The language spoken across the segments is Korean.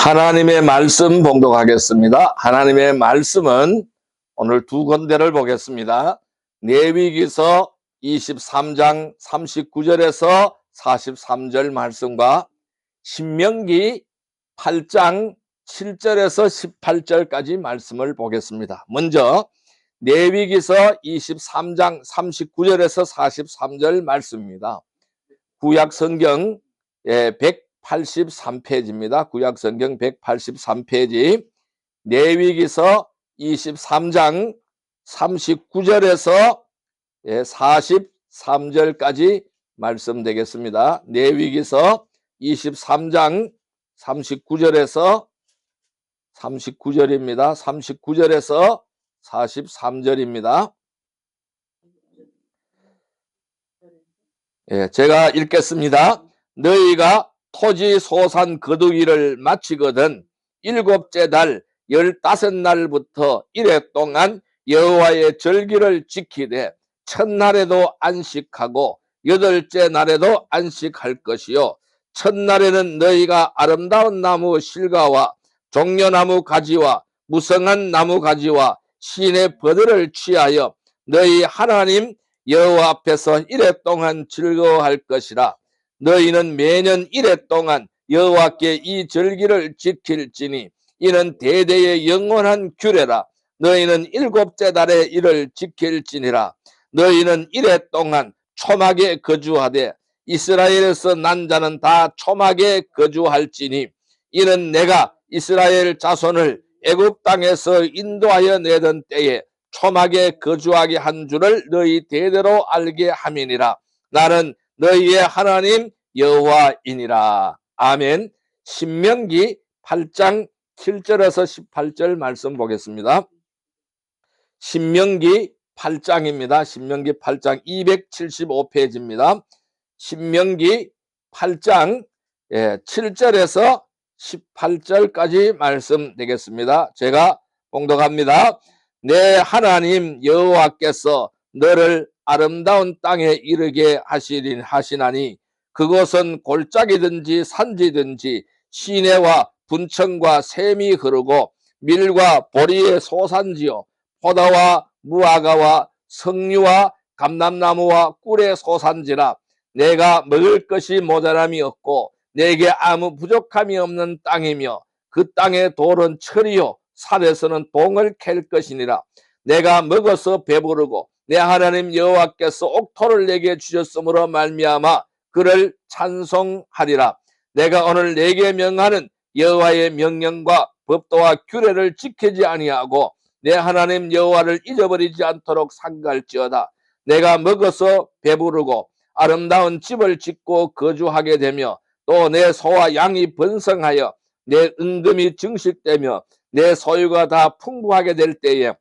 하나님의 말씀 봉독하겠습니다. 하나님의 말씀은 오늘 두 군데를 보겠습니다. 레위기서 23장 39절에서 43절 말씀과 신명기 8장 7절에서 18절까지 말씀을 보겠습니다. 먼저 레위기서 23장 39절에서 43절 말씀입니다. 구약성경 183페이지입니다. 구약성경 183페이지 레위기서 23장 39절에서 43절까지 말씀되겠습니다. 레위기서 23장 39절에서 39절입니다. 39절에서 43절입니다. 제가 읽겠습니다. 너희가 토지 소산 거두기를 마치거든 7째 달 15날부터 1회 동안 여호와의 절기를 지키되 첫날에도 안식하고 8째 날에도 안식할 것이요 첫날에는 너희가 아름다운 나무 실과와 종려나무 가지와 무성한 나무 가지와 신의 버들을 취하여 너희 하나님 여호와 앞에서 1회 동안 즐거워할 것이라. 너희는 매년 1회 동안 여호와께 이 절기를 지킬지니 이는 대대의 영원한 규례라. 너희는 7째 달에 이를 지킬지니라. 너희는 1회 동안 초막에 거주하되 이스라엘에서 난 자는 다 초막에 거주할지니 이는 내가 이스라엘 자손을 애굽 땅에서 인도하여 내던 때에 초막에 거주하게 한 줄을 너희 대대로 알게 함이니라. 나는 너희의 하나님 여호와이니라. 아멘. 신명기 8장 7절에서 18절 말씀 보겠습니다. 신명기 8장입니다. 신명기 8장 275페이지입니다. 신명기 8장 7절에서 18절까지 말씀 되겠습니다. 제가 봉독합니다. 내 하나님 여호와께서 너를 아름다운 땅에 이르게 하시나니 그곳은 골짜기든지 산지든지 시내와 분천과 샘이 흐르고 밀과 보리의 소산지요 포도와 무화과와 석류와 감람나무와 꿀의 소산지라. 내가 먹을 것이 모자람이 없고 내게 아무 부족함이 없는 땅이며 그 땅의 돌은 철이요 산에서는 동을 캘 것이니라. 내가 먹어서 배부르고 내 하나님 여호와께서 옥토를 내게 주셨으므로 말미암아 그를 찬송하리라. 내가 오늘 내게 명하는 여호와의 명령과 법도와 규례를 지키지 아니하고 내 하나님 여호와를 잊어버리지 않도록 삼갈지어다. 내가 먹어서 배부르고 아름다운 집을 짓고 거주하게 되며 또 내 소와 양이 번성하여 내 은금이 증식되며 내 소유가 다 풍부하게 될 때에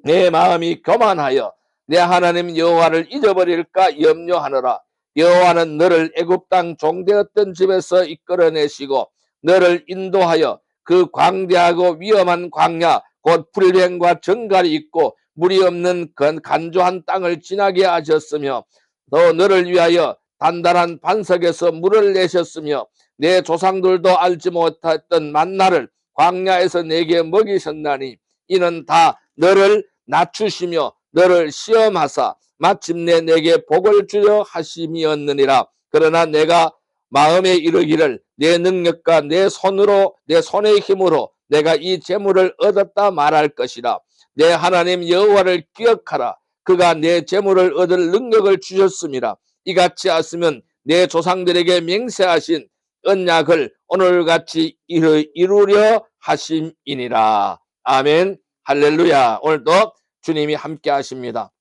내 마음이 교만하여 내 하나님 여호와를 잊어버릴까 염려하노라. 여호와는 너를 애굽 땅 종되었던 집에서 이끌어내시고 너를 인도하여 그 광대하고 위험한 광야 곧 불뱀과 정갈이 있고 물이 없는 간조한 땅을 지나게 하셨으며 또 너를 위하여 단단한 반석에서 물을 내셨으며 내 조상들도 알지 못했던 만나를 광야에서 내게 먹이셨나니 이는 다 너를 낮추시며 너를 시험하사 마침내 내게 복을 주려 하심이었느니라. 그러나 내가 마음에 이르기를 내 능력과 내 손의 힘으로 내가 이 재물을 얻었다 말할 것이라. 내 하나님 여호와를 기억하라. 그가 내 재물을 얻을 능력을 주셨음이라. 이같이 하시면 내 조상들에게 맹세하신 언약을 오늘같이 이루려 하심이니라. 아멘. 할렐루야. 오늘도 주님이 함께 하십니다.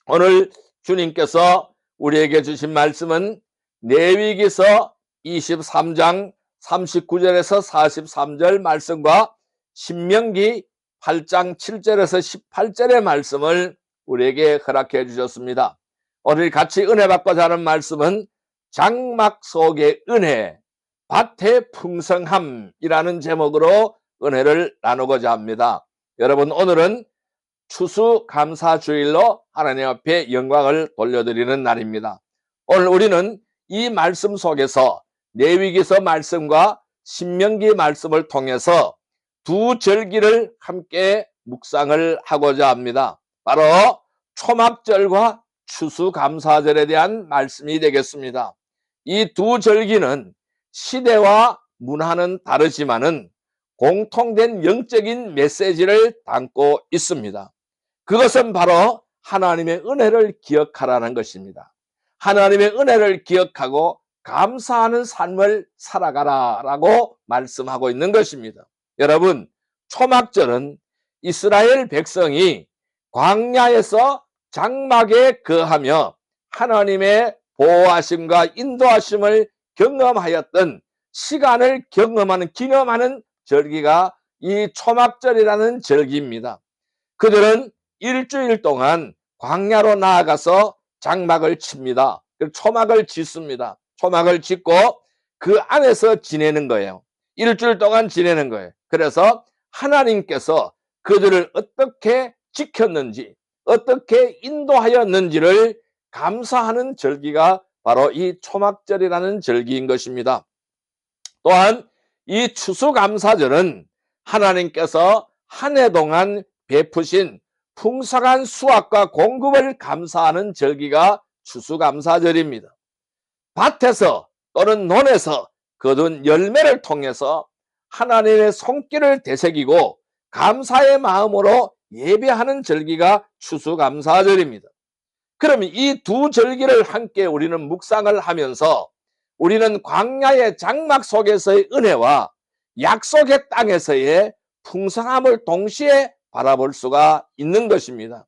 오늘 주님께서 우리에게 주신 말씀은 레위기서 23장 39절에서 43절 말씀과 신명기 8장 7절에서 18절의 말씀을 우리에게 허락해 주셨습니다. 오늘 같이 은혜 받고 자는 말씀은 장막 속의 은혜, 밭의 풍성함이라는 제목으로 은혜를 나누고자 합니다. 여러분, 오늘은 추수감사주일로 하나님 앞에 영광을 돌려드리는 날입니다. 오늘 우리는 이 말씀 속에서 레위기서 말씀과 신명기 말씀을 통해서 두 절기를 함께 묵상을 하고자 합니다. 바로 초막절과 추수감사절에 대한 말씀이 되겠습니다. 이 두 절기는 시대와 문화는 다르지만은 공통된 영적인 메시지를 담고 있습니다. 그것은 바로 하나님의 은혜를 기억하라는 것입니다. 하나님의 은혜를 기억하고 감사하는 삶을 살아가라라고 말씀하고 있는 것입니다. 여러분, 초막절은 이스라엘 백성이 광야에서 장막에 거하며 하나님의 보호하심과 인도하심을 경험하였던 시간을 기념하는 절기가 이 초막절이라는 절기입니다. 그들은 일주일 동안 광야로 나아가서 장막을 칩니다. 초막을 짓습니다. 초막을 짓고 그 안에서 지내는 거예요. 일주일 동안 지내는 거예요. 그래서 하나님께서 그들을 어떻게 지켰는지, 어떻게 인도하였는지를 감사하는 절기가 바로 이 초막절이라는 절기인 것입니다. 또한 이 추수감사절은 하나님께서 한 해 동안 베푸신 풍성한 수확과 공급을 감사하는 절기가 추수감사절입니다. 밭에서 또는 논에서 거둔 열매를 통해서 하나님의 손길을 되새기고 감사의 마음으로 예배하는 절기가 추수감사절입니다. 그럼 이 두 절기를 함께 우리는 묵상을 하면서 우리는 광야의 장막 속에서의 은혜와 약속의 땅에서의 풍성함을 동시에 바라볼 수가 있는 것입니다.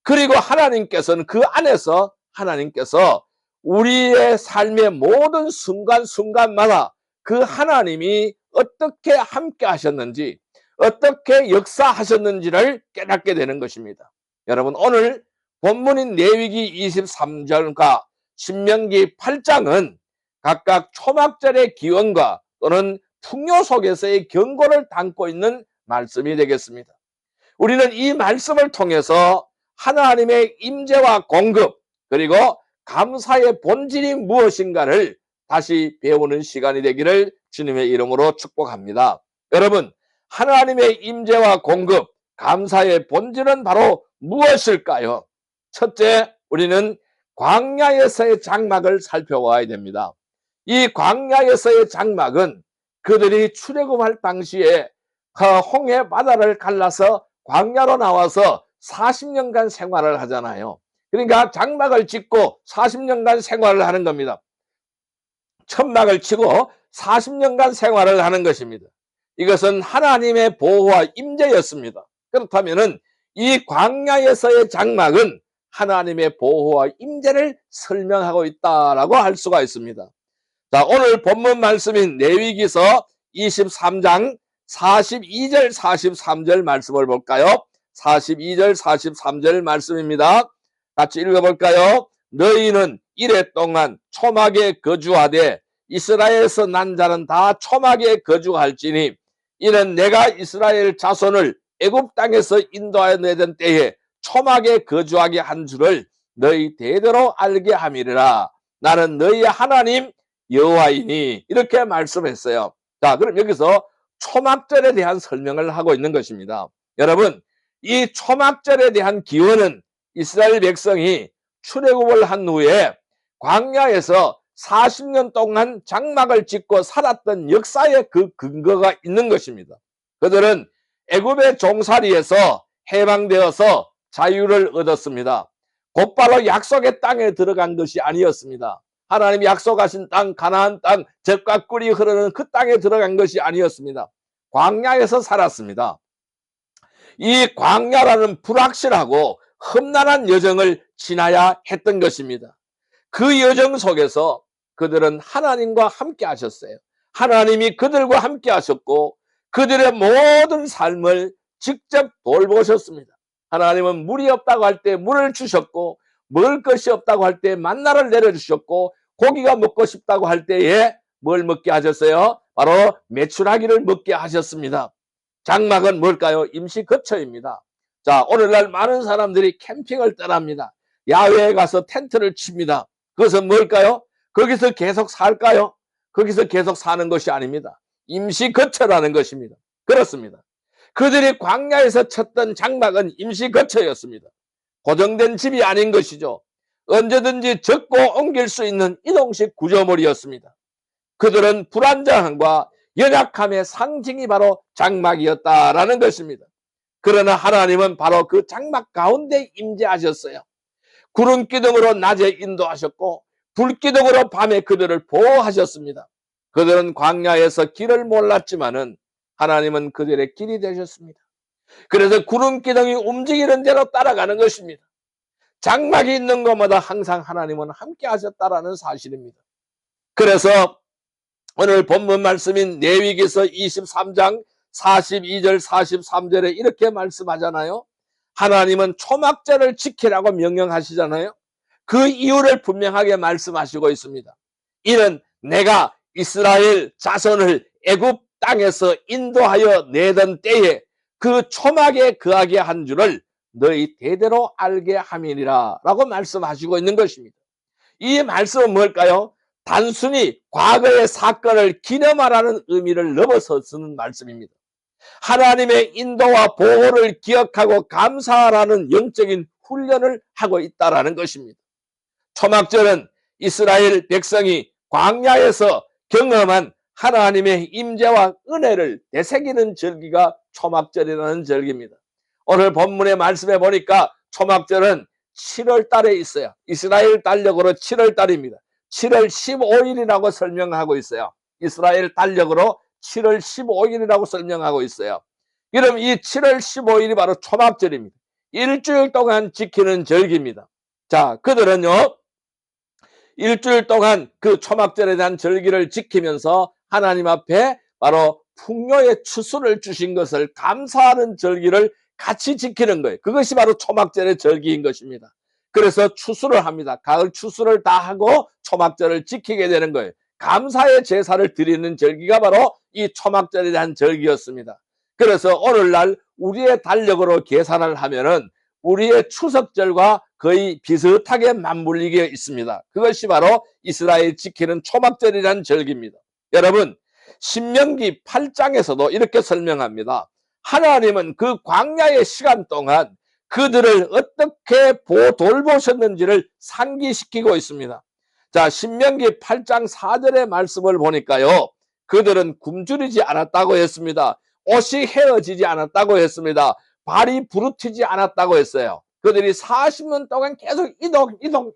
그리고 하나님께서는 그 안에서 하나님께서 우리의 삶의 모든 순간순간마다 그 하나님이 어떻게 함께 하셨는지, 어떻게 역사하셨는지를 깨닫게 되는 것입니다. 여러분, 오늘 본문인 레위기 23절과 신명기 8장은 각각 초막절의 기원과 또는 풍요 속에서의 경고를 담고 있는 말씀이 되겠습니다. 우리는 이 말씀을 통해서 하나님의 임재와 공급, 그리고 감사의 본질이 무엇인가를 다시 배우는 시간이 되기를 주님의 이름으로 축복합니다. 여러분, 하나님의 임재와 공급, 감사의 본질은 바로 무엇일까요? 첫째, 우리는 광야에서의 장막을 살펴봐야 됩니다. 이 광야에서의 장막은 그들이 출애굽할 당시에 홍해 바다를 갈라서 광야로 나와서 40년간 생활을 하잖아요. 그러니까 장막을 짓고 40년간 생활을 하는 겁니다. 천막을 치고 40년간 생활을 하는 것입니다. 이것은 하나님의 보호와 임재였습니다. 그렇다면 이 광야에서의 장막은 하나님의 보호와 임재를 설명하고 있다라고 할 수가 있습니다. 자, 오늘 본문 말씀인 레위기서 23장 42절 43절 말씀을 볼까요? 42절 43절 말씀입니다. 같이 읽어볼까요? 너희는 이래 동안 초막에 거주하되 이스라엘에서 난 자는 다 초막에 거주할지니 이는 내가 이스라엘 자손을 애굽 땅에서 인도하여 내던 때에 초막에 거주하게 한 줄을 너희 대대로 알게 함이라. 나는 너희의 하나님 여호와이니. 이렇게 말씀했어요. 자, 그럼 여기서 초막절에 대한 설명을 하고 있는 것입니다. 여러분, 이 초막절에 대한 기원은 이스라엘 백성이 출애굽을 한 후에 광야에서 40년 동안 장막을 짓고 살았던 역사의 그 근거가 있는 것입니다. 그들은 애굽의 종살이에서 해방되어서 자유를 얻었습니다. 곧바로 약속의 땅에 들어간 것이 아니었습니다. 하나님이 약속하신 땅, 가나안 땅, 젖과 꿀이 흐르는 그 땅에 들어간 것이 아니었습니다. 광야에서 살았습니다. 이 광야라는 불확실하고 험난한 여정을 지나야 했던 것입니다. 그 여정 속에서 그들은 하나님과 함께 하셨어요. 하나님이 그들과 함께 하셨고 그들의 모든 삶을 직접 돌보셨습니다. 하나님은 물이 없다고 할 때 물을 주셨고, 먹을 것이 없다고 할 때 만나를 내려주셨고, 고기가 먹고 싶다고 할 때에 뭘 먹게 하셨어요? 바로 메추라기를 먹게 하셨습니다. 장막은 뭘까요? 임시 거처입니다. 자, 오늘날 많은 사람들이 캠핑을 떠납니다. 야외에 가서 텐트를 칩니다. 그것은 뭘까요? 거기서 계속 살까요? 거기서 계속 사는 것이 아닙니다. 임시거처라는 것입니다. 그렇습니다. 그들이 광야에서 쳤던 장막은 임시거처였습니다. 고정된 집이 아닌 것이죠. 언제든지 접고 옮길 수 있는 이동식 구조물이었습니다. 그들은 불안정함과 연약함의 상징이 바로 장막이었다라는 것입니다. 그러나 하나님은 바로 그 장막 가운데 임재하셨어요. 구름 기둥으로 낮에 인도하셨고 불 기둥으로 밤에 그들을 보호하셨습니다. 그들은 광야에서 길을 몰랐지만은 하나님은 그들의 길이 되셨습니다. 그래서 구름 기둥이 움직이는 대로 따라가는 것입니다. 장막이 있는 것마다 항상 하나님은 함께 하셨다라는 사실입니다. 그래서 오늘 본문 말씀인 레위기서 23장 42절 43절에 이렇게 말씀하잖아요. 하나님은 초막절을 지키라고 명령하시잖아요. 그 이유를 분명하게 말씀하시고 있습니다. 이는 내가 이스라엘 자손을 애굽 땅에서 인도하여 내던 때에 그 초막에 거하게 한 줄을 너희 대대로 알게 함이니라 라고 말씀하시고 있는 것입니다. 이 말씀은 뭘까요? 단순히 과거의 사건을 기념하라는 의미를 넘어서 쓰는 말씀입니다. 하나님의 인도와 보호를 기억하고 감사하라는 영적인 훈련을 하고 있다는 것입니다. 초막절은 이스라엘 백성이 광야에서 경험한 하나님의 임재와 은혜를 되새기는 절기가 초막절이라는 절기입니다. 오늘 본문의 말씀에 보니까 초막절은 7월 달에 있어요. 이스라엘 달력으로 7월 달입니다. 7월 15일이라고 설명하고 있어요. 이스라엘 달력으로 7월 15일이라고 설명하고 있어요. 그럼 이 7월 15일이 바로 초막절입니다. 일주일 동안 지키는 절기입니다. 자, 그들은요, 일주일 동안 그 초막절에 대한 절기를 지키면서 하나님 앞에 바로 풍요의 추수를 주신 것을 감사하는 절기를 같이 지키는 거예요. 그것이 바로 초막절의 절기인 것입니다. 그래서 추수를 합니다. 가을 추수를 다 하고 초막절을 지키게 되는 거예요. 감사의 제사를 드리는 절기가 바로 이 초막절에 대한 절기였습니다. 그래서 오늘날 우리의 달력으로 계산을 하면은 우리의 추석절과 거의 비슷하게 맞물리게 있습니다. 그것이 바로 이스라엘 지키는 초막절이라는 절기입니다. 여러분, 신명기 8장에서도 이렇게 설명합니다. 하나님은 그 광야의 시간 동안 그들을 어떻게 돌보셨는지를 상기시키고 있습니다. 자, 신명기 8장 4절의 말씀을 보니까요, 그들은 굶주리지 않았다고 했습니다. 옷이 헤어지지 않았다고 했습니다. 발이 부르트지 않았다고 했어요. 그들이 40년 동안 계속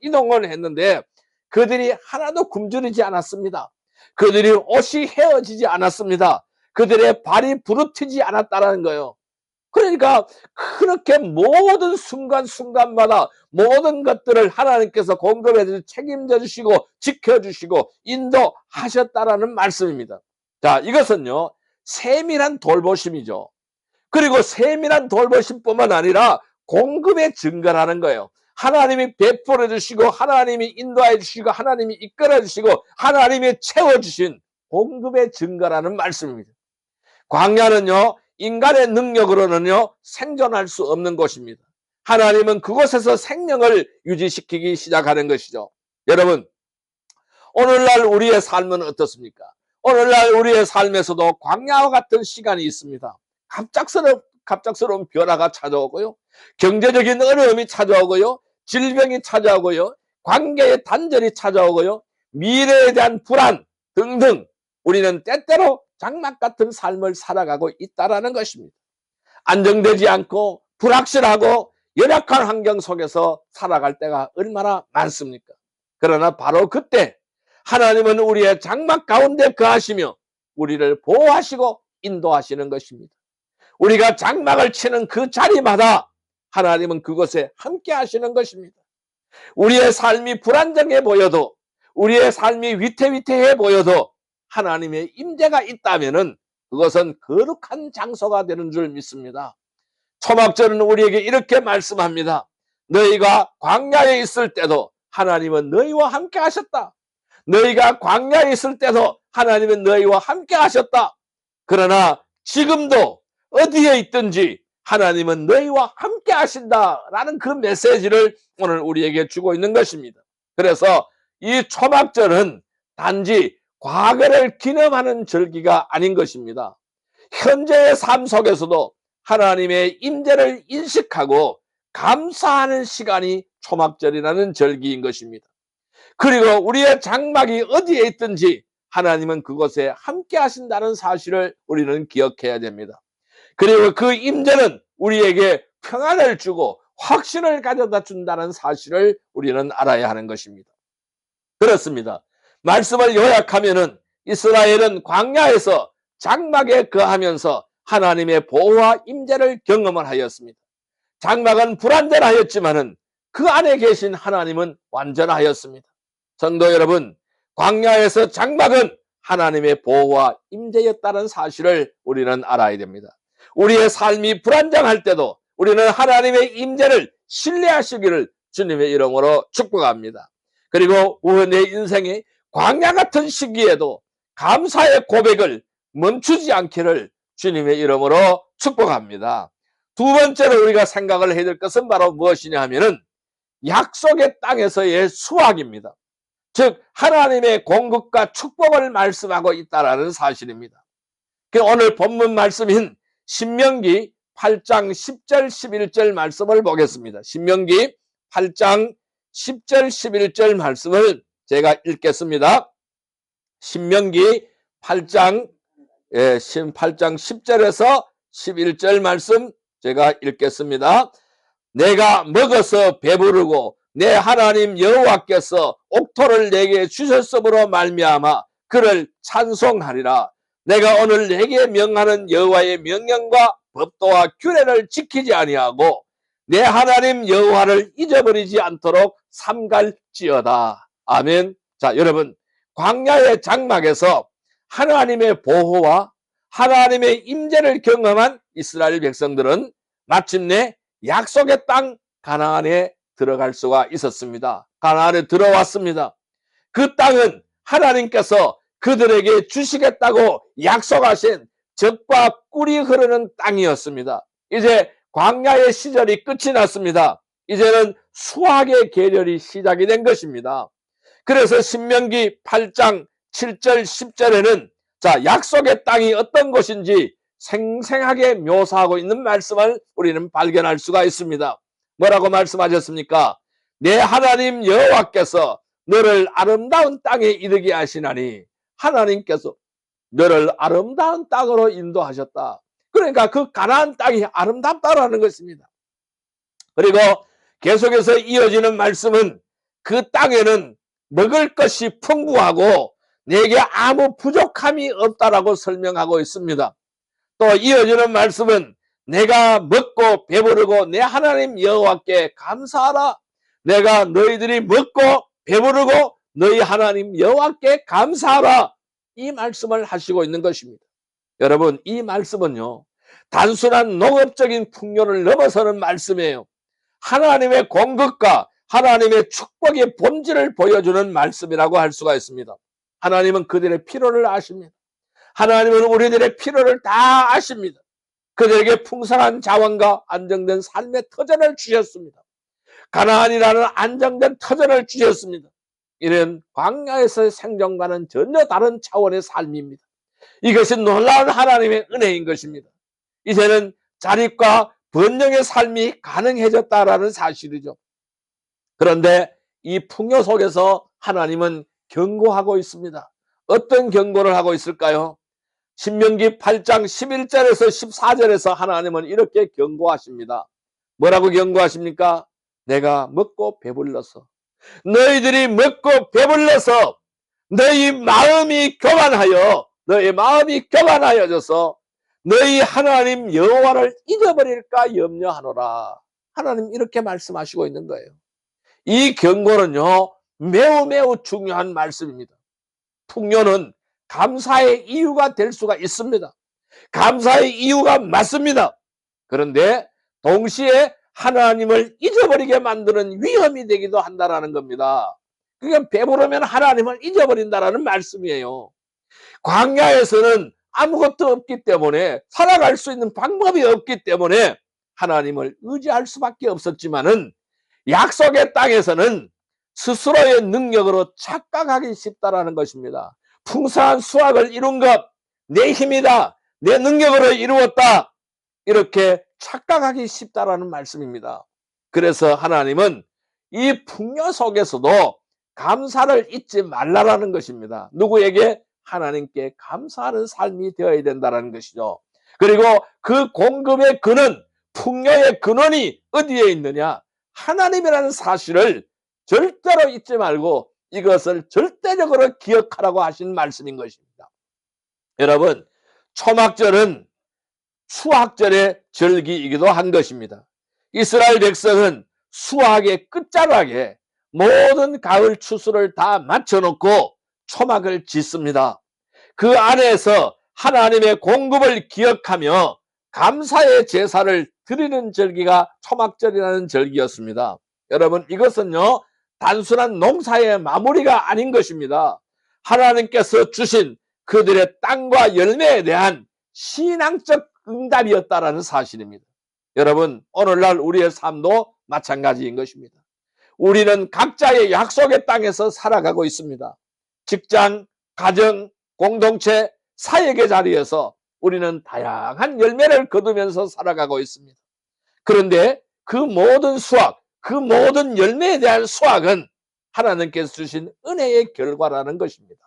이동을 했는데 그들이 하나도 굶주리지 않았습니다. 그들이 옷이 헤어지지 않았습니다. 그들의 발이 부르트지 않았다는 거예요. 그러니까 그렇게 모든 순간순간마다 모든 것들을 하나님께서 공급해 주시고 책임져 주시고 지켜주시고 인도하셨다라는 말씀입니다. 자, 이것은요, 세밀한 돌보심이죠. 그리고 세밀한 돌보심뿐만 아니라 공급의 증거라는 거예요. 하나님이 베풀어 주시고 하나님이 인도해 주시고 하나님이 이끌어 주시고 하나님이 채워주신 공급의 증거라는 말씀입니다. 광야는요, 인간의 능력으로는요 생존할 수 없는 곳입니다. 하나님은 그곳에서 생명을 유지시키기 시작하는 것이죠. 여러분, 오늘날 우리의 삶은 어떻습니까? 오늘날 우리의 삶에서도 광야와 같은 시간이 있습니다. 갑작스러운 변화가 찾아오고요, 경제적인 어려움이 찾아오고요, 질병이 찾아오고요, 관계의 단절이 찾아오고요, 미래에 대한 불안 등등, 우리는 때때로 장막 같은 삶을 살아가고 있다는 것입니다. 안정되지 않고 불확실하고 열악한 환경 속에서 살아갈 때가 얼마나 많습니까? 그러나 바로 그때 하나님은 우리의 장막 가운데 거하시며 우리를 보호하시고 인도하시는 것입니다. 우리가 장막을 치는 그 자리마다 하나님은 그곳에 함께 하시는 것입니다. 우리의 삶이 불안정해 보여도, 우리의 삶이 위태위태해 보여도 하나님의 임재가 있다면은 그것은 거룩한 장소가 되는 줄 믿습니다. 초막절은 우리에게 이렇게 말씀합니다. 너희가 광야에 있을 때도 하나님은 너희와 함께 하셨다. 너희가 광야에 있을 때도 하나님은 너희와 함께 하셨다. 그러나 지금도 어디에 있든지 하나님은 너희와 함께 하신다라는 그 메시지를 오늘 우리에게 주고 있는 것입니다. 그래서 이 초막절은 단지 과거를 기념하는 절기가 아닌 것입니다. 현재의 삶 속에서도 하나님의 임재를 인식하고 감사하는 시간이 초막절이라는 절기인 것입니다. 그리고 우리의 장막이 어디에 있든지 하나님은 그곳에 함께 하신다는 사실을 우리는 기억해야 됩니다. 그리고 그 임재는 우리에게 평안을 주고 확신을 가져다 준다는 사실을 우리는 알아야 하는 것입니다. 그렇습니다. 말씀을 요약하면은 이스라엘은 광야에서 장막에 거하면서 하나님의 보호와 임재를 경험을 하였습니다. 장막은 불완전하였지만은 그 안에 계신 하나님은 완전하였습니다. 성도 여러분, 광야에서 장막은 하나님의 보호와 임재였다는 사실을 우리는 알아야 됩니다. 우리의 삶이 불안정할 때도 우리는 하나님의 임재를 신뢰하시기를 주님의 이름으로 축복합니다. 그리고 우리의 인생의 광야 같은 시기에도 감사의 고백을 멈추지 않기를 주님의 이름으로 축복합니다. 두 번째로 우리가 생각을 해야 될 것은 바로 무엇이냐 하면은 약속의 땅에서의 수확입니다. 즉 하나님의 공급과 축복을 말씀하고 있다는 사실입니다. 오늘 본문 말씀인 신명기 8장 10절 11절 말씀을 보겠습니다. 신명기 8장 10절 11절 말씀을 제가 읽겠습니다. 신명기 8장 10절에서 11절 말씀 제가 읽겠습니다. 내가 먹어서 배부르고 내 하나님 여호와께서 옥토를 내게 주셨으므로 말미암아 그를 찬송하리라. 내가 오늘 내게 명하는 여호와의 명령과 법도와 규례를 지키지 아니하고 내 하나님 여호와를 잊어버리지 않도록 삼갈지어다. 아멘. 자, 여러분, 광야의 장막에서 하나님의 보호와 하나님의 임재를 경험한 이스라엘 백성들은 마침내 약속의 땅 가나안에 들어갈 수가 있었습니다. 가나안에 들어왔습니다. 그 땅은 하나님께서 그들에게 주시겠다고 약속하신 젖과 꿀이 흐르는 땅이었습니다. 이제 광야의 시절이 끝이 났습니다. 이제는 수확의 계절이 시작이 된 것입니다. 그래서 신명기 8장 7절 10절에는 자, 약속의 땅이 어떤 곳인지 생생하게 묘사하고 있는 말씀을 우리는 발견할 수가 있습니다. 뭐라고 말씀하셨습니까? 내 하나님 여호와께서 너를 아름다운 땅에 이르게 하시나니 하나님께서 너를 아름다운 땅으로 인도하셨다. 그러니까 그 가나안 땅이 아름답다라는 것입니다. 그리고 계속해서 이어지는 말씀은 그 땅에는 먹을 것이 풍부하고 내게 아무 부족함이 없다라고 설명하고 있습니다. 또 이어지는 말씀은 내가 먹고 배부르고 내 하나님 여호와께 감사하라. 내가 너희들이 먹고 배부르고 너희 하나님 여호와께 감사하라. 이 말씀을 하시고 있는 것입니다. 여러분, 이 말씀은요, 단순한 농업적인 풍요를 넘어서는 말씀이에요. 하나님의 공급과 하나님의 축복의 본질을 보여주는 말씀이라고 할 수가 있습니다. 하나님은 그들의 필요를 아십니다. 하나님은 우리들의 필요를 다 아십니다. 그들에게 풍성한 자원과 안정된 삶의 터전을 주셨습니다. 가나안이라는 안정된 터전을 주셨습니다. 이는 광야에서의 생존과는 전혀 다른 차원의 삶입니다. 이것이 놀라운 하나님의 은혜인 것입니다. 이제는 자립과 번영의 삶이 가능해졌다라는 사실이죠. 그런데 이 풍요 속에서 하나님은 경고하고 있습니다. 어떤 경고를 하고 있을까요? 신명기 8장 11절에서 14절에서 하나님은 이렇게 경고하십니다. 뭐라고 경고하십니까? 내가 먹고 배불러서 너희들이 먹고 배불러서 너희 마음이 교만하여져서 너희 하나님 여호와를 잊어버릴까 염려하노라. 하나님 이렇게 말씀하시고 있는 거예요. 이 경고는요, 매우 중요한 말씀입니다. 풍요는 감사의 이유가 될 수가 있습니다. 감사의 이유가 맞습니다. 그런데 동시에 하나님을 잊어버리게 만드는 위험이 되기도 한다는 겁니다. 그게 배부르면 하나님을 잊어버린다는 말씀이에요. 광야에서는 아무것도 없기 때문에, 살아갈 수 있는 방법이 없기 때문에 하나님을 의지할 수밖에 없었지만은 약속의 땅에서는 스스로의 능력으로 착각하기 쉽다라는 것입니다. 풍성한 수확을 이룬 것, 내 힘이다, 내 능력으로 이루었다, 이렇게 착각하기 쉽다라는 말씀입니다. 그래서 하나님은 이 풍요 속에서도 감사를 잊지 말라라는 것입니다. 누구에게? 하나님께 감사하는 삶이 되어야 된다는 것이죠. 그리고 그 공급의 근원, 풍요의 근원이 어디에 있느냐? 하나님이라는 사실을 절대로 잊지 말고 이것을 절대적으로 기억하라고 하신 말씀인 것입니다. 여러분, 초막절은 수확절의 절기이기도 한 것입니다. 이스라엘 백성은 수확의 끝자락에 모든 가을 추수를 다 맞춰놓고 초막을 짓습니다. 그 안에서 하나님의 공급을 기억하며 감사의 제사를 드리는 절기가 초막절이라는 절기였습니다. 여러분, 이것은요, 단순한 농사의 마무리가 아닌 것입니다. 하나님께서 주신 그들의 땅과 열매에 대한 신앙적 응답이었다라는 사실입니다. 여러분, 오늘날 우리의 삶도 마찬가지인 것입니다. 우리는 각자의 약속의 땅에서 살아가고 있습니다. 직장, 가정, 공동체, 사역의 자리에서 우리는 다양한 열매를 거두면서 살아가고 있습니다. 그런데 그 모든 수확, 그 모든 열매에 대한 수확은 하나님께서 주신 은혜의 결과라는 것입니다.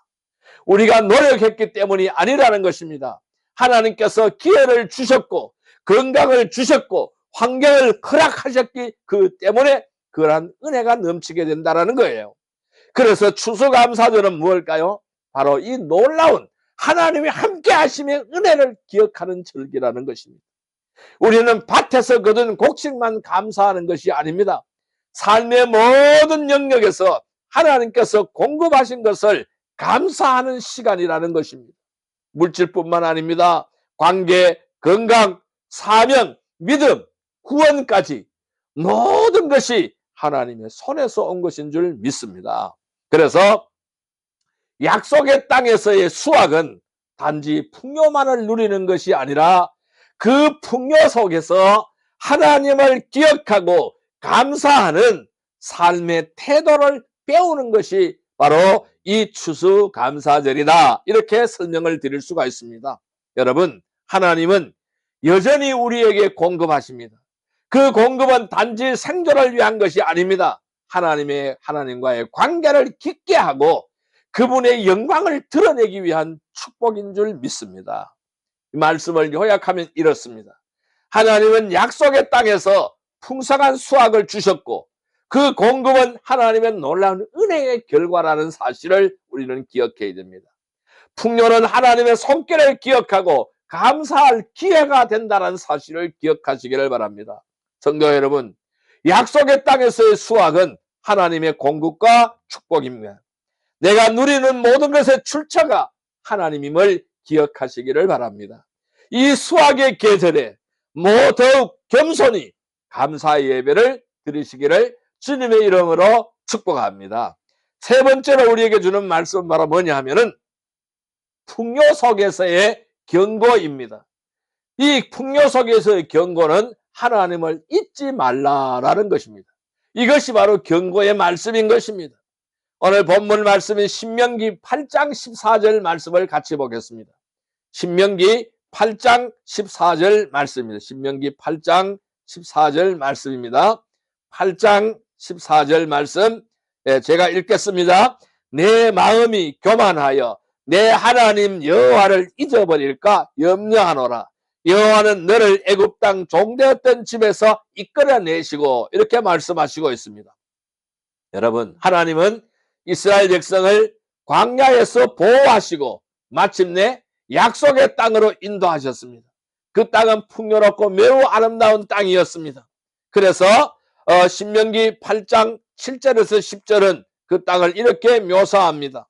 우리가 노력했기 때문이 아니라는 것입니다. 하나님께서 기회를 주셨고 건강을 주셨고 환경을 허락하셨기 그 때문에 그러한 은혜가 넘치게 된다는 거예요. 그래서 추수감사절은 무엇일까요? 바로 이 놀라운 하나님이 함께 하심의 은혜를 기억하는 절기라는 것입니다. 우리는 밭에서 거둔 곡식만 감사하는 것이 아닙니다. 삶의 모든 영역에서 하나님께서 공급하신 것을 감사하는 시간이라는 것입니다. 물질뿐만 아닙니다. 관계, 건강, 사명, 믿음, 구원까지 모든 것이 하나님의 손에서 온 것인 줄 믿습니다. 그래서 약속의 땅에서의 수확은 단지 풍요만을 누리는 것이 아니라 그 풍요 속에서 하나님을 기억하고 감사하는 삶의 태도를 배우는 것이 바로 이 추수감사절이다, 이렇게 설명을 드릴 수가 있습니다. 여러분, 하나님은 여전히 우리에게 공급하십니다. 그 공급은 단지 생존을 위한 것이 아닙니다. 하나님과의 관계를 깊게 하고 그분의 영광을 드러내기 위한 축복인 줄 믿습니다. 이 말씀을 요약하면 이렇습니다. 하나님은 약속의 땅에서 풍성한 수확을 주셨고 그 공급은 하나님의 놀라운 은혜의 결과라는 사실을 우리는 기억해야 됩니다. 풍요는 하나님의 손길을 기억하고 감사할 기회가 된다는 사실을 기억하시기를 바랍니다. 성도 여러분, 약속의 땅에서의 수확은 하나님의 공급과 축복입니다. 내가 누리는 모든 것의 출처가 하나님임을 기억하시기를 바랍니다. 이 수확의 계절에 더욱 겸손히 감사의 예배를 드리시기를 주님의 이름으로 축복합니다. 세 번째로 우리에게 주는 말씀은 바로 뭐냐 하면은 풍요 속에서의 경고입니다. 이 풍요 속에서의 경고는 하나님을 잊지 말라라는 것입니다. 이것이 바로 경고의 말씀인 것입니다. 오늘 본문 말씀인 신명기 8장 14절 말씀을 같이 보겠습니다. 신명기 8장 14절 말씀입니다. 신명기 8장 14절 말씀입니다. 8장 14절 말씀, 제가 읽겠습니다. 내 마음이 교만하여 내 하나님 여호와를 잊어버릴까 염려하노라. 여호와는 너를 애굽 땅 종되었던 집에서 이끌어내시고, 이렇게 말씀하시고 있습니다. 여러분, 하나님은 이스라엘 백성을 광야에서 보호하시고 마침내 약속의 땅으로 인도하셨습니다. 그 땅은 풍요롭고 매우 아름다운 땅이었습니다. 그래서 신명기 8장 7절에서 10절은 그 땅을 이렇게 묘사합니다.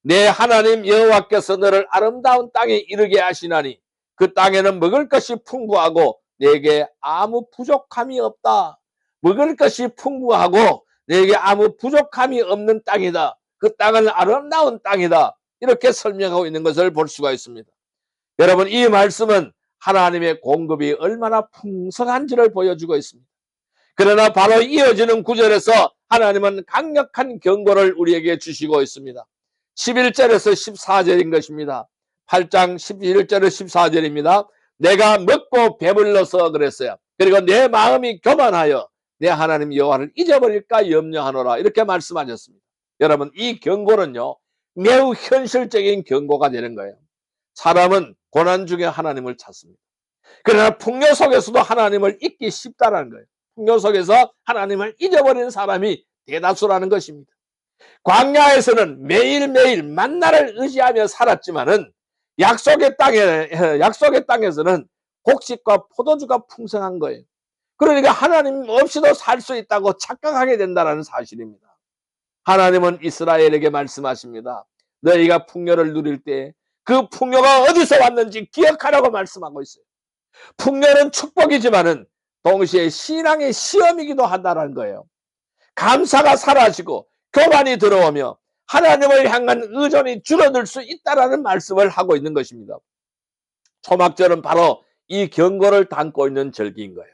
내 하나님 여호와께서 너를 아름다운 땅에 이르게 하시나니 그 땅에는 먹을 것이 풍부하고 내게 아무 부족함이 없다. 먹을 것이 풍부하고 내게 아무 부족함이 없는 땅이다. 그 땅은 아름다운 땅이다. 이렇게 설명하고 있는 것을 볼 수가 있습니다. 여러분, 이 말씀은 하나님의 공급이 얼마나 풍성한지를 보여주고 있습니다. 그러나 바로 이어지는 구절에서 하나님은 강력한 경고를 우리에게 주시고 있습니다. 11절에서 14절인 것입니다. 8장 11절에서 14절입니다. 내가 먹고 배불러서 그랬어요. 그리고 내 마음이 교만하여 내 하나님 여호와를 잊어버릴까 염려하노라. 이렇게 말씀하셨습니다. 여러분, 이 경고는요, 매우 현실적인 경고가 되는 거예요. 사람은 고난 중에 하나님을 찾습니다. 그러나 풍요 속에서도 하나님을 잊기 쉽다는 거예요. 풍요 속에서 하나님을 잊어버리는 사람이 대다수라는 것입니다. 광야에서는 매일매일 만나를 의지하며 살았지만은 약속의 땅에서는 곡식과 포도주가 풍성한 거예요. 그러니까 하나님 없이도 살 수 있다고 착각하게 된다는 사실입니다. 하나님은 이스라엘에게 말씀하십니다. 너희가 풍요를 누릴 때 그 풍요가 어디서 왔는지 기억하라고 말씀하고 있어요. 풍요는 축복이지만은 동시에 신앙의 시험이기도 한다는 거예요. 감사가 사라지고 교만이 들어오며 하나님을 향한 의존이 줄어들 수 있다는 말씀을 하고 있는 것입니다. 초막절은 바로 이 경고를 담고 있는 절기인 거예요.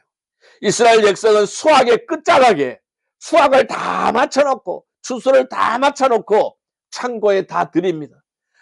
이스라엘 백성은 수확의 끝자락에 수확을 다 맞춰놓고 추수를 다 맞춰놓고 창고에 다 드립니다.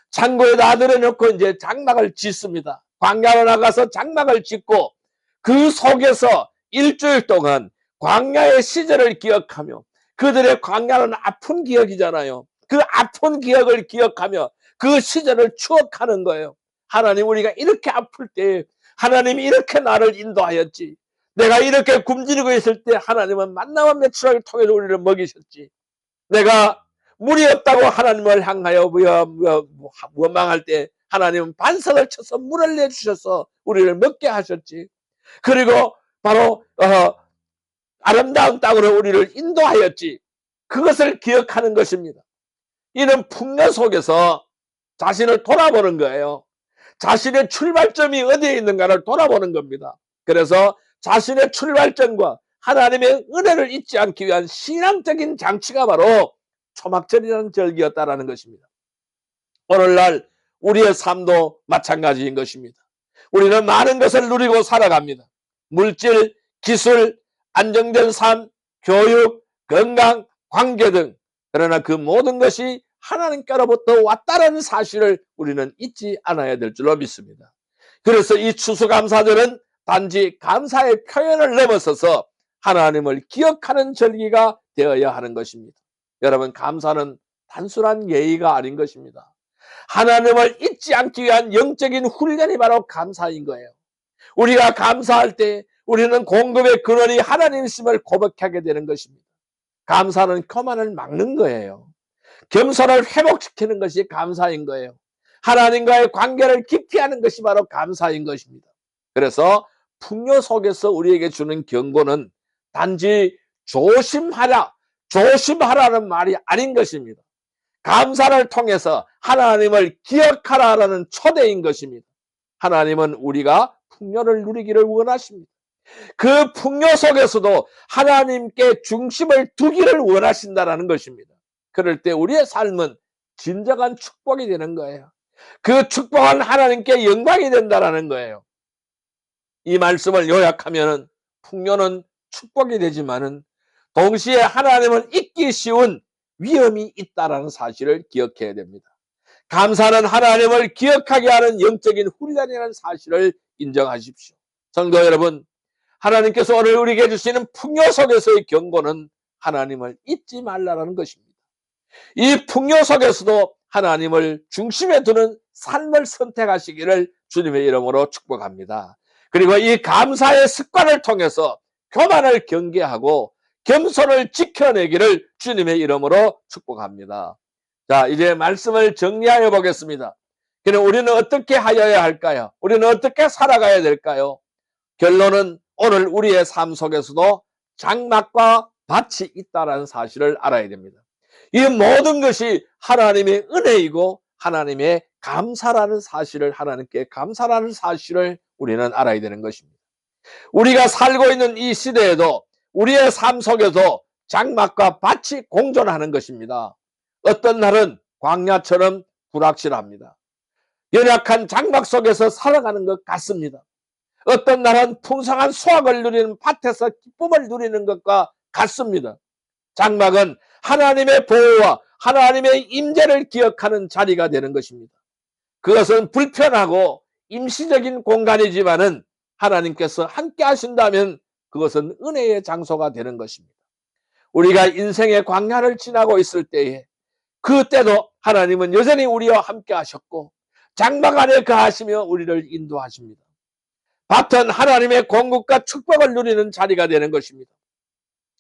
창고에 다 들여놓고 이제 장막을 짓습니다. 광야로 나가서 장막을 짓고 그 속에서 일주일 동안 광야의 시절을 기억하며, 그들의 광야는 아픈 기억이잖아요. 그 아픈 기억을 기억하며 그 시절을 추억하는 거예요. 하나님, 우리가 이렇게 아플 때 하나님이 이렇게 나를 인도하였지. 내가 이렇게 굶주리고 있을 때 하나님은 만나와 메추라기를 통해서 우리를 먹이셨지. 내가 물이 없다고 하나님을 향하여 원망할 때 하나님은 반석을 쳐서 물을 내주셔서 우리를 먹게 하셨지. 그리고 바로 아름다운 땅으로 우리를 인도하였지. 그것을 기억하는 것입니다. 이는 풍요 속에서 자신을 돌아보는 거예요. 자신의 출발점이 어디에 있는가를 돌아보는 겁니다. 그래서 자신의 출발점과 하나님의 은혜를 잊지 않기 위한 신앙적인 장치가 바로 초막절이라는 절기였다라는 것입니다. 오늘날 우리의 삶도 마찬가지인 것입니다. 우리는 많은 것을 누리고 살아갑니다. 물질, 기술, 안정된 삶, 교육, 건강, 관계 등. 그러나 그 모든 것이 하나님께로부터 왔다는 사실을 우리는 잊지 않아야 될 줄로 믿습니다. 그래서 이 추수감사절은 단지 감사의 표현을 넘어서서 하나님을 기억하는 절기가 되어야 하는 것입니다. 여러분, 감사는 단순한 예의가 아닌 것입니다. 하나님을 잊지 않기 위한 영적인 훈련이 바로 감사인 거예요. 우리가 감사할 때 우리는 공급의 근원이 하나님이심을 고백하게 되는 것입니다. 감사는 교만을 막는 거예요. 겸손을 회복시키는 것이 감사인 거예요. 하나님과의 관계를 깊이 하는 것이 바로 감사인 것입니다. 그래서 풍요 속에서 우리에게 주는 경고는 단지 조심하라는 말이 아닌 것입니다. 감사를 통해서 하나님을 기억하라는 초대인 것입니다. 하나님은 우리가 풍요를 누리기를 원하십니다. 그 풍요 속에서도 하나님께 중심을 두기를 원하신다는 것입니다. 그럴 때 우리의 삶은 진정한 축복이 되는 거예요. 그 축복은 하나님께 영광이 된다는 거예요. 이 말씀을 요약하면 풍요는 축복이 되지만은 동시에 하나님을 잊기 쉬운 위험이 있다는 사실을 기억해야 됩니다. 감사는 하나님을 기억하게 하는 영적인 훈련이라는 사실을 인정하십시오. 성도 여러분, 하나님께서 오늘 우리에게 주시는 풍요 속에서의 경고는 하나님을 잊지 말라는 것입니다. 이 풍요 속에서도 하나님을 중심에 두는 삶을 선택하시기를 주님의 이름으로 축복합니다. 그리고 이 감사의 습관을 통해서 교만을 경계하고 겸손을 지켜내기를 주님의 이름으로 축복합니다. 자, 이제 말씀을 정리하여 보겠습니다. 그럼 우리는 어떻게 하여야 할까요? 우리는 어떻게 살아가야 될까요? 결론은 오늘 우리의 삶 속에서도 장막과 밭이 있다는 사실을 알아야 됩니다. 이 모든 것이 하나님의 은혜이고 하나님의 감사라는 사실을, 하나님께 감사라는 사실을 우리는 알아야 되는 것입니다. 우리가 살고 있는 이 시대에도 우리의 삶 속에서 장막과 밭이 공존하는 것입니다. 어떤 날은 광야처럼 불확실합니다. 연약한 장막 속에서 살아가는 것 같습니다. 어떤 날은 풍성한 수확을 누리는 밭에서 기쁨을 누리는 것과 같습니다. 장막은 하나님의 보호와 하나님의 임재를 기억하는 자리가 되는 것입니다. 그것은 불편하고 임시적인 공간이지만은 하나님께서 함께 하신다면 그것은 은혜의 장소가 되는 것입니다. 우리가 인생의 광야를 지나고 있을 때에 그때도 하나님은 여전히 우리와 함께 하셨고 장막 안에 거하시며 우리를 인도하십니다. 밭은 하나님의 공급과 축복을 누리는 자리가 되는 것입니다.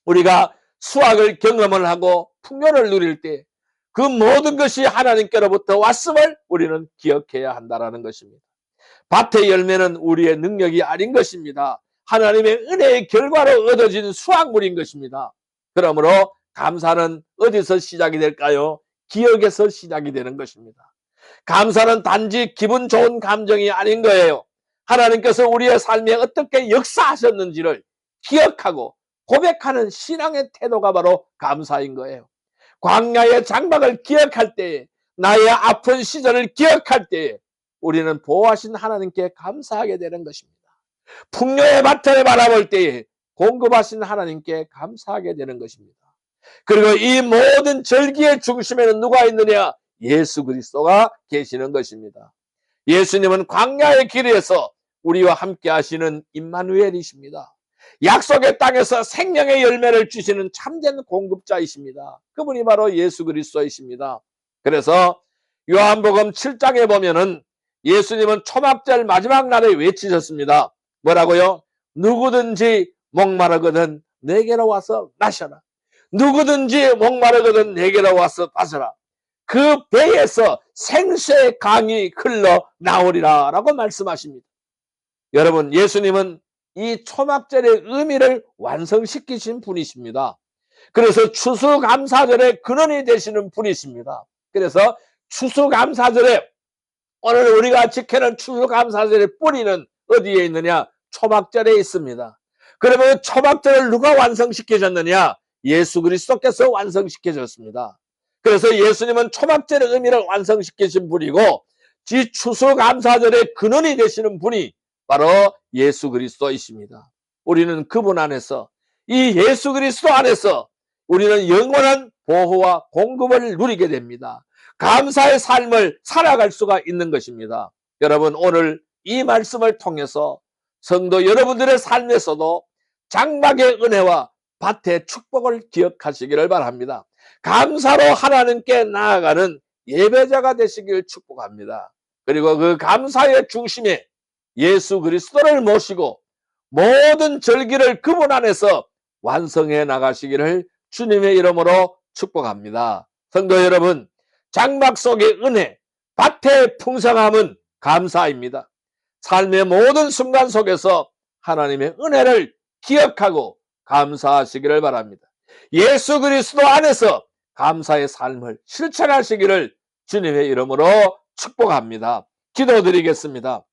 우리가 수확을 경험을 하고 풍요를 누릴 때 그 모든 것이 하나님께로부터 왔음을 우리는 기억해야 한다는 것입니다. 밭의 열매는 우리의 능력이 아닌 것입니다. 하나님의 은혜의 결과로 얻어진 수확물인 것입니다. 그러므로 감사는 어디서 시작이 될까요? 기억에서 시작이 되는 것입니다. 감사는 단지 기분 좋은 감정이 아닌 거예요. 하나님께서 우리의 삶에 어떻게 역사하셨는지를 기억하고 고백하는 신앙의 태도가 바로 감사인 거예요. 광야의 장막을 기억할 때에, 나의 아픈 시절을 기억할 때에 우리는 보호하신 하나님께 감사하게 되는 것입니다. 풍요의 밭을 바라볼 때에 공급하신 하나님께 감사하게 되는 것입니다. 그리고 이 모든 절기의 중심에는 누가 있느냐? 예수 그리스도가 계시는 것입니다. 예수님은 광야의 길에서 우리와 함께 하시는 임마누엘이십니다. 약속의 땅에서 생명의 열매를 주시는 참된 공급자이십니다. 그분이 바로 예수 그리스도이십니다. 그래서 요한복음 7장에 보면은 예수님은 초막절 마지막 날에 외치셨습니다. 뭐라고요? 누구든지 목마르거든 내게로 와서 마셔라. 누구든지 목마르거든 내게로 와서 마셔라. 그 배에서 생수의 강이 흘러나오리라 라고 말씀하십니다. 여러분, 예수님은 이 초막절의 의미를 완성시키신 분이십니다. 그래서 추수감사절의 근원이 되시는 분이십니다. 그래서 추수감사절에 오늘 우리가 지키는 추수감사절의 뿌리는 어디에 있느냐? 초막절에 있습니다. 그러면 초막절을 누가 완성시키셨느냐? 예수 그리스도께서 완성시켜줬습니다. 그래서 예수님은 초막절의 의미를 완성시키신 분이고 이 추수감사절의 근원이 되시는 분이 바로 예수 그리스도이십니다. 우리는 그분 안에서, 이 예수 그리스도 안에서 우리는 영원한 보호와 공급을 누리게 됩니다. 감사의 삶을 살아갈 수가 있는 것입니다. 여러분, 오늘 이 말씀을 통해서 성도 여러분들의 삶에서도 장막의 은혜와 밭의 축복을 기억하시기를 바랍니다. 감사로 하나님께 나아가는 예배자가 되시길 축복합니다. 그리고 그 감사의 중심에 예수 그리스도를 모시고 모든 절기를 그분 안에서 완성해 나가시기를 주님의 이름으로 축복합니다. 성도 여러분, 장막 속의 은혜, 밭의 풍성함은 감사입니다. 삶의 모든 순간 속에서 하나님의 은혜를 기억하고 감사하시기를 바랍니다. 예수 그리스도 안에서 감사의 삶을 실천하시기를 주님의 이름으로 축복합니다. 기도드리겠습니다.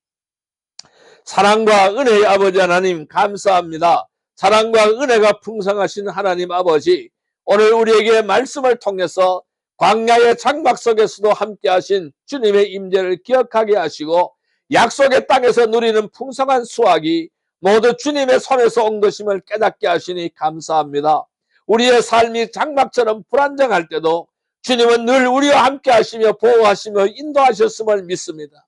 사랑과 은혜의 아버지 하나님 감사합니다. 사랑과 은혜가 풍성하신 하나님 아버지, 오늘 우리에게 말씀을 통해서 광야의 장막 속에서도 함께 하신 주님의 임재를 기억하게 하시고 약속의 땅에서 누리는 풍성한 수확이 모두 주님의 손에서 온 것임을 깨닫게 하시니 감사합니다. 우리의 삶이 장막처럼 불안정할 때도 주님은 늘 우리와 함께 하시며 보호하시며 인도하셨음을 믿습니다.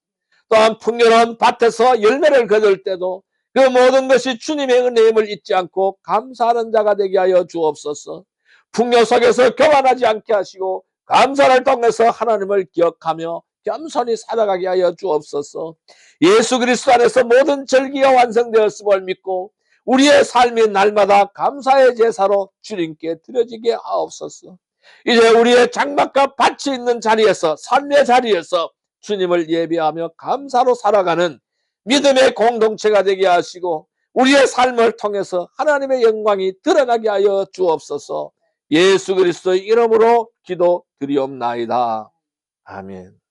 또한 풍요로운 밭에서 열매를 거둘 때도 그 모든 것이 주님의 은혜임을 잊지 않고 감사하는 자가 되게 하여 주옵소서. 풍요 속에서 교만하지 않게 하시고 감사를 통해서 하나님을 기억하며 겸손히 살아가게 하여 주옵소서. 예수 그리스도 안에서 모든 절기가 완성되었음을 믿고 우리의 삶이 날마다 감사의 제사로 주님께 드려지게 하옵소서. 이제 우리의 장막과 밭이 있는 자리에서, 삶의 자리에서 주님을 예배하며 감사로 살아가는 믿음의 공동체가 되게 하시고 우리의 삶을 통해서 하나님의 영광이 드러나게 하여 주옵소서. 예수 그리스도의 이름으로 기도드리옵나이다. 아멘.